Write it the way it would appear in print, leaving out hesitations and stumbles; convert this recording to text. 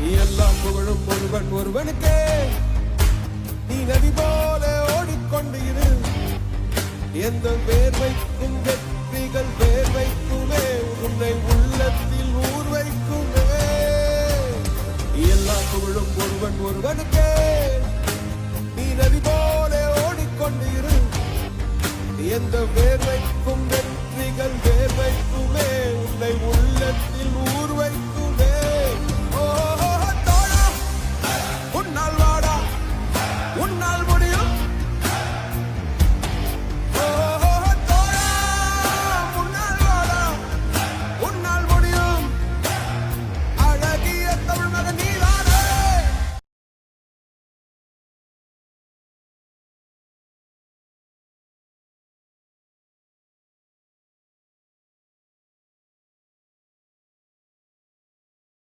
எல்லா புகழும் ஒருவன் ஒருவனுக்கே. நீ நதி போல ஓடிக்கொண்டு இரு. எந்த வேர்வைக்கும் வெற்றிகள் வேர்வைக்குமே. உன்னை உள்ளத்தில் ஊர் வைக்குமே. எல்லா புகழும் ஒருவன் ஒருவனுக்கே. நீ நதி போல ஓடிக்கொண்டு இரு. எந்த வேர்வைக்கும் வெற்றிகள் வேர்வைக்குமே. உன்னை